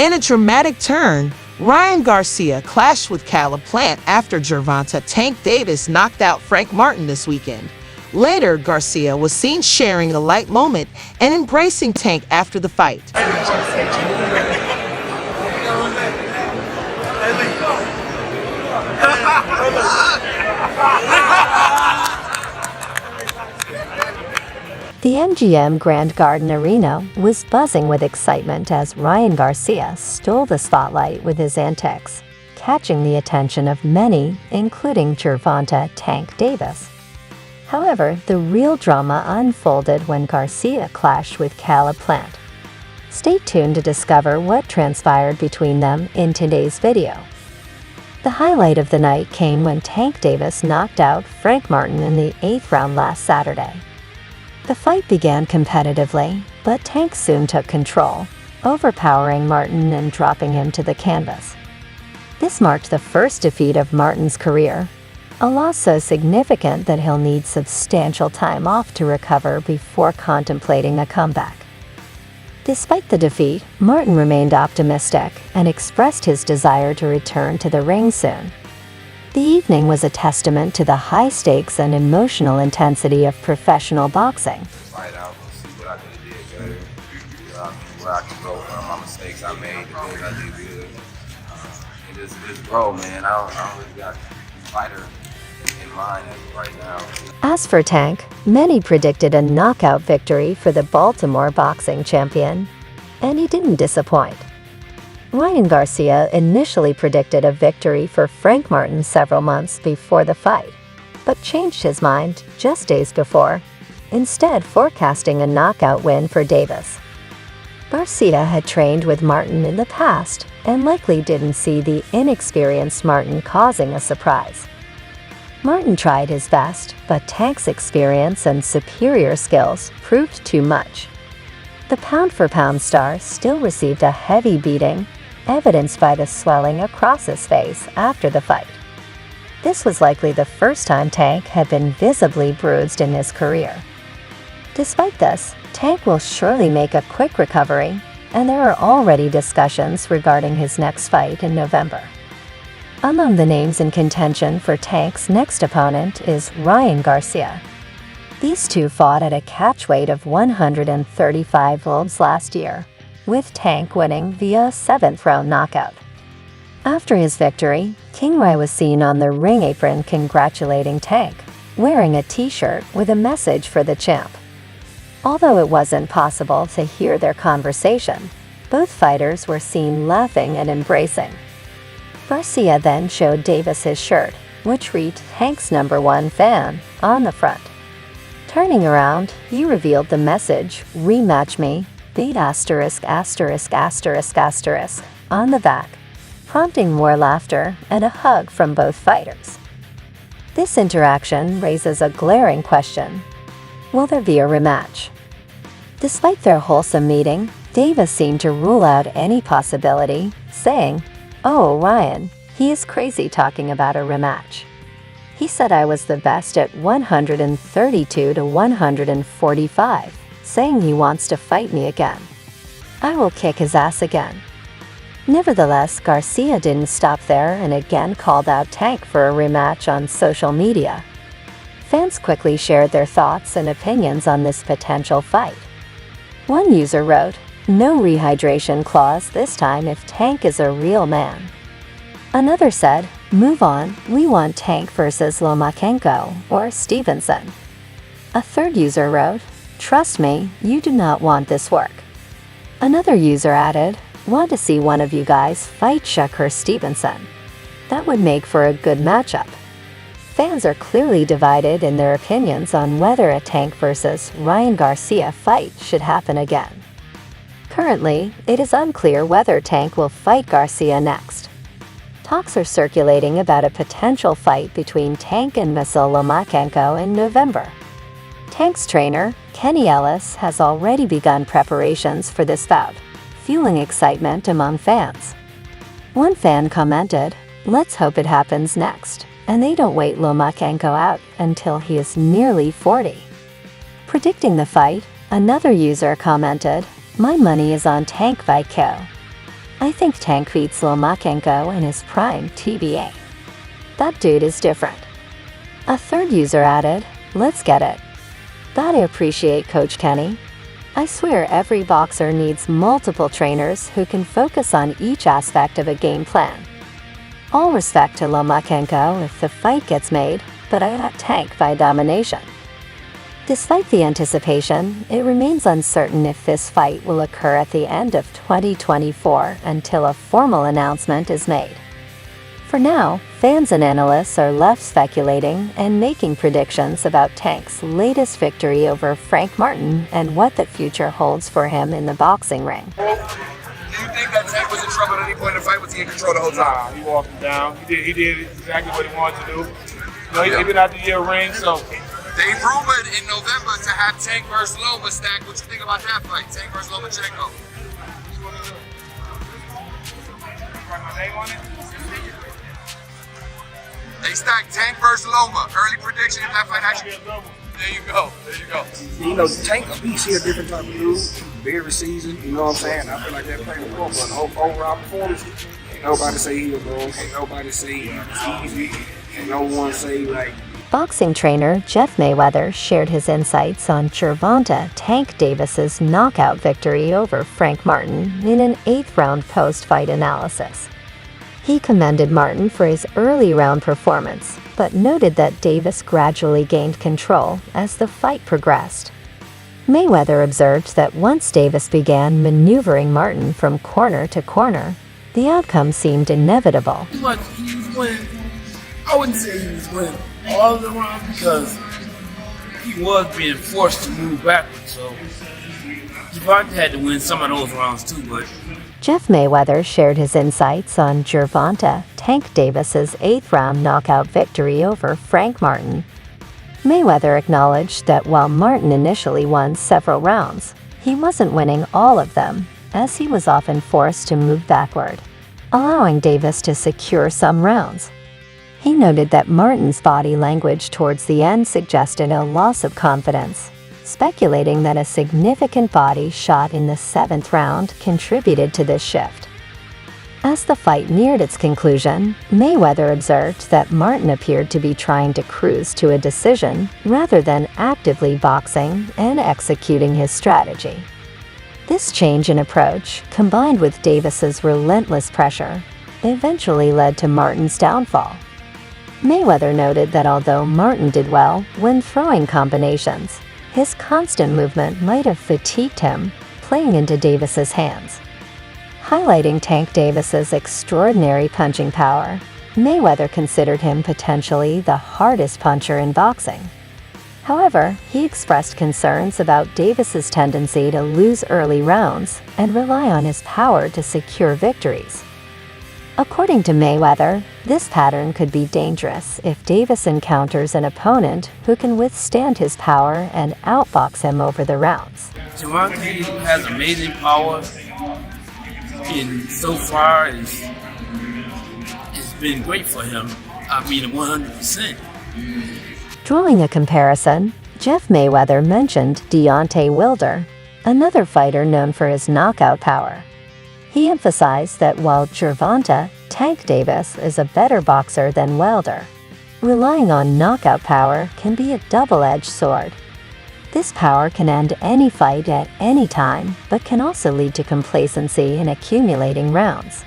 In a dramatic turn, Ryan Garcia clashed with Caleb Plant after Gervonta "Tank" Davis knocked out Frank Martin this weekend. Later, Garcia was seen sharing a light moment and embracing Tank after the fight. The MGM Grand Garden Arena was buzzing with excitement as Ryan Garcia stole the spotlight with his antics, catching the attention of many, including Gervonta "Tank" Davis. However, the real drama unfolded when Garcia clashed with Caleb Plant. Stay tuned to discover what transpired between them in today's video. The highlight of the night came when Tank Davis knocked out Frank Martin in the 8th round last Saturday. The fight began competitively, but Tank soon took control, overpowering Martin and dropping him to the canvas. This marked the first defeat of Martin's career, a loss so significant that he'll need substantial time off to recover before contemplating a comeback. Despite the defeat, Martin remained optimistic and expressed his desire to return to the ring soon. The evening was a testament to the high stakes and emotional intensity of professional boxing. Fight out and see what I could have did better. Where I can grow from my mistakes I made, the things I did good. And just grow, man. I don't really got a fighter in mind as of right now. As for Tank, many predicted a knockout victory for the Baltimore boxing champion, and he didn't disappoint. Ryan Garcia initially predicted a victory for Frank Martin several months before the fight, but changed his mind just days before, instead forecasting a knockout win for Davis. Garcia had trained with Martin in the past and likely didn't see the inexperienced Martin causing a surprise. Martin tried his best, but Tank's experience and superior skills proved too much. The pound-for-pound star still received a heavy beating, evidenced by the swelling across his face after the fight. This was likely the first time Tank had been visibly bruised in his career. Despite this, Tank will surely make a quick recovery, and there are already discussions regarding his next fight in November. Among the names in contention for Tank's next opponent is Ryan Garcia. These two fought at a catchweight of 135 pounds last year, with Tank winning via 7th round knockout. After his victory, King Rai was seen on the ring apron congratulating Tank, wearing a t-shirt with a message for the champ. Although it wasn't possible to hear their conversation, both fighters were seen laughing and embracing. Garcia then showed Davis his shirt, which read "Tank's #1 fan" on the front. Turning around, he revealed the message "Rematch me, beat ****** on the back, prompting more laughter and a hug from both fighters. This interaction raises a glaring question: will there be a rematch? Despite their wholesome meeting, Davis seemed to rule out any possibility, saying, "Oh, Ryan, he is crazy talking about a rematch. He said I was the best at 132 to 145, saying he wants to fight me again. I will kick his ass again." Nevertheless, Garcia didn't stop there and again called out Tank for a rematch on social media. Fans quickly shared their thoughts and opinions on this potential fight. One user wrote, "No rehydration clause this time if Tank is a real man." Another said, "Move on, we want Tank versus Lomachenko or Stevenson." A third user wrote, "Trust me, you do not want this work." Another user added, "Want to see one of you guys fight Shakur Stevenson. That would make for a good matchup." Fans are clearly divided in their opinions on whether a Tank versus Ryan Garcia fight should happen again. Currently, it is unclear whether Tank will fight Garcia next. Talks are circulating about a potential fight between Tank and Vasyl Lomachenko in November. Tank's trainer, Kenny Ellis, has already begun preparations for this bout, fueling excitement among fans. One fan commented, "Let's hope it happens next, and they don't wait Lomachenko out until he is nearly 40. Predicting the fight, another user commented, "My money is on Tank Vaiko." I think Tank beats Lomachenko in his prime TBA. That dude is different. A third user added, let's get it. Gotta appreciate Coach Kenny. I swear every boxer needs multiple trainers who can focus on each aspect of a game plan. All respect to Lomachenko if the fight gets made, but I got Tank by domination. Despite the anticipation, it remains uncertain if this fight will occur at the end of 2024 until a formal announcement is made. For now, fans and analysts are left speculating and making predictions about Tank's latest victory over Frank Martin and what the future holds for him in the boxing ring. Do you think that Tank was in trouble at any point in the fight? Was he in control the whole time? Nah, he walked him down. He did exactly what he wanted to do. You know, he been out the year ring, so. They rumored in November to have Tank versus Loma stacked. What you think about that fight? Tank versus Lomachenko. Write my name on it? They stacked Tank versus Loma. Early prediction if that fight actually. There you go. There you go. You know, Tank a beast, he a different type of dude. Very seasoned, you know what I'm saying? I feel like that played a role, but overall performance, ain't nobody say he was wrong. Ain't nobody say it's easy. Ain't no one say like. Boxing trainer Jeff Mayweather shared his insights on Gervonta Tank Davis's knockout victory over Frank Martin in an 8th-round post-fight analysis. He commended Martin for his early round performance, but noted that Davis gradually gained control as the fight progressed. Mayweather observed that once Davis began maneuvering Martin from corner to corner, the outcome seemed inevitable. He was winning. I wouldn't say he was winning all of the rounds because he was being forced to move backwards. So Gervonta had to win some of those rounds too. But Jeff Mayweather shared his insights on Gervonta Tank Davis's 8th-round knockout victory over Frank Martin. Mayweather acknowledged that while Martin initially won several rounds, he wasn't winning all of them, as he was often forced to move backward, allowing Davis to secure some rounds. He noted that Martin's body language towards the end suggested a loss of confidence, speculating that a significant body shot in the 7th round contributed to this shift. As the fight neared its conclusion, Mayweather observed that Martin appeared to be trying to cruise to a decision rather than actively boxing and executing his strategy. This change in approach, combined with Davis's relentless pressure, eventually led to Martin's downfall. Mayweather noted that although Martin did well when throwing combinations, his constant movement might have fatigued him, playing into Davis's hands. Highlighting Tank Davis's extraordinary punching power, Mayweather considered him potentially the hardest puncher in boxing. However, he expressed concerns about Davis's tendency to lose early rounds and rely on his power to secure victories. According to Mayweather, this pattern could be dangerous if Davis encounters an opponent who can withstand his power and outbox him over the rounds. Gervonta has amazing power, and so far it's been great for him. 100%. Drawing a comparison, Jeff Mayweather mentioned Deontay Wilder, another fighter known for his knockout power. He emphasized that while Gervonta Tank Davis is a better boxer than Wilder, relying on knockout power can be a double-edged sword. This power can end any fight at any time, but can also lead to complacency in accumulating rounds.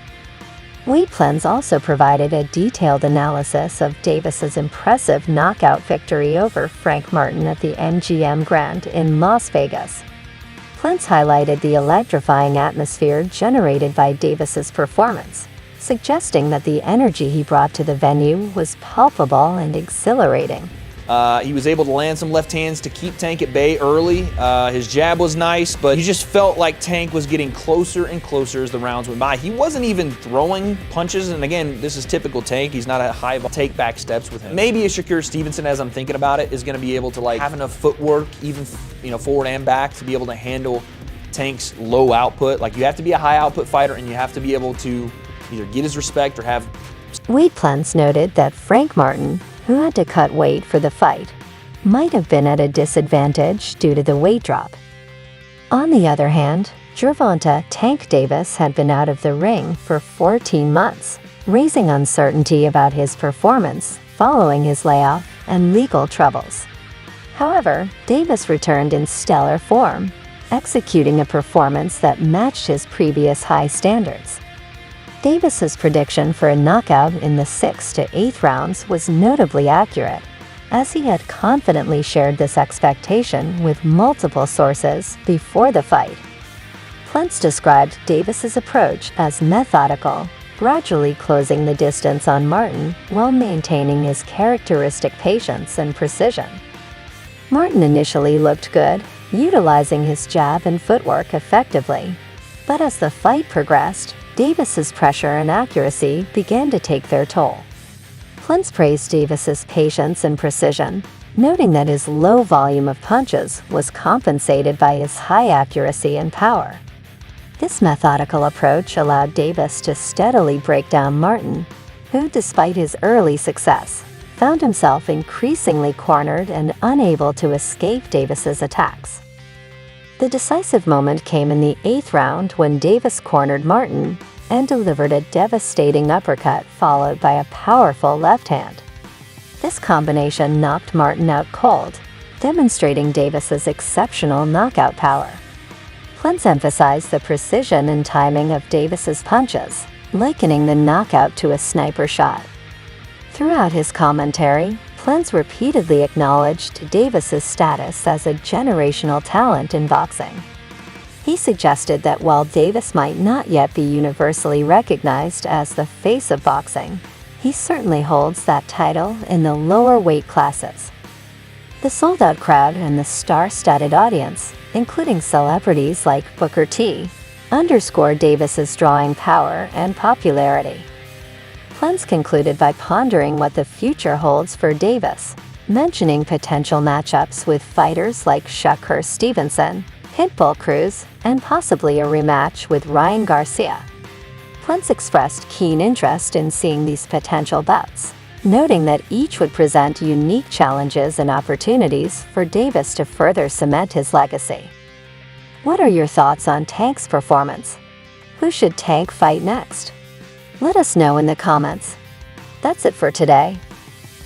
Weight Plans also provided a detailed analysis of Davis's impressive knockout victory over Frank Martin at the MGM Grand in Las Vegas. Plants highlighted the electrifying atmosphere generated by Davis's performance, suggesting that the energy he brought to the venue was palpable and exhilarating. He was able to land some left hands to keep Tank at bay early. His jab was nice, but you just felt like Tank was getting closer and closer as the rounds went by. He wasn't even throwing punches, and again, this is typical Tank. He's not a high take back steps with him. Maybe a Shakur Stevenson, as I'm thinking about it, is going to be able to have enough footwork, even forward and back, to be able to handle Tank's low output. You have to be a high output fighter, and you have to be able to either get his respect or have. Weight Plans noted that Frank Martin, who had to cut weight for the fight, might have been at a disadvantage due to the weight drop. On the other hand, Gervonta "Tank" Davis had been out of the ring for 14 months, raising uncertainty about his performance following his layoff and legal troubles. However, Davis returned in stellar form, executing a performance that matched his previous high standards. Davis's prediction for a knockout in the 6th to 8th rounds was notably accurate, as he had confidently shared this expectation with multiple sources before the fight. Plents described Davis's approach as methodical, gradually closing the distance on Martin while maintaining his characteristic patience and precision. Martin initially looked good, utilizing his jab and footwork effectively. But as the fight progressed, Davis's pressure and accuracy began to take their toll. Plents praised Davis's patience and precision, noting that his low volume of punches was compensated by his high accuracy and power. This methodical approach allowed Davis to steadily break down Martin, who, despite his early success, found himself increasingly cornered and unable to escape Davis's attacks. The decisive moment came in the 8th round when Davis cornered Martin and delivered a devastating uppercut followed by a powerful left hand. This combination knocked Martin out cold, demonstrating Davis's exceptional knockout power. Plents emphasized the precision and timing of Davis's punches, likening the knockout to a sniper shot. Throughout his commentary, Plents repeatedly acknowledged Davis's status as a generational talent in boxing. He suggested that while Davis might not yet be universally recognized as the face of boxing, he certainly holds that title in the lower weight classes. The sold-out crowd and the star-studded audience, including celebrities like Booker T, underscore Davis's drawing power and popularity. Plents concluded by pondering what the future holds for Davis, mentioning potential matchups with fighters like Shakur Stevenson, Pitbull Cruz, and possibly a rematch with Ryan Garcia. Plents expressed keen interest in seeing these potential bouts, noting that each would present unique challenges and opportunities for Davis to further cement his legacy. What are your thoughts on Tank's performance? Who should Tank fight next? Let us know in the comments. That's it for today.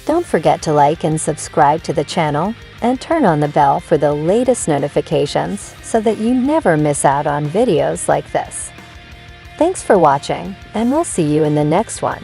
Don't forget to like and subscribe to the channel and turn on the bell for the latest notifications so that you never miss out on videos like this. Thanks for watching, and we'll see you in the next one.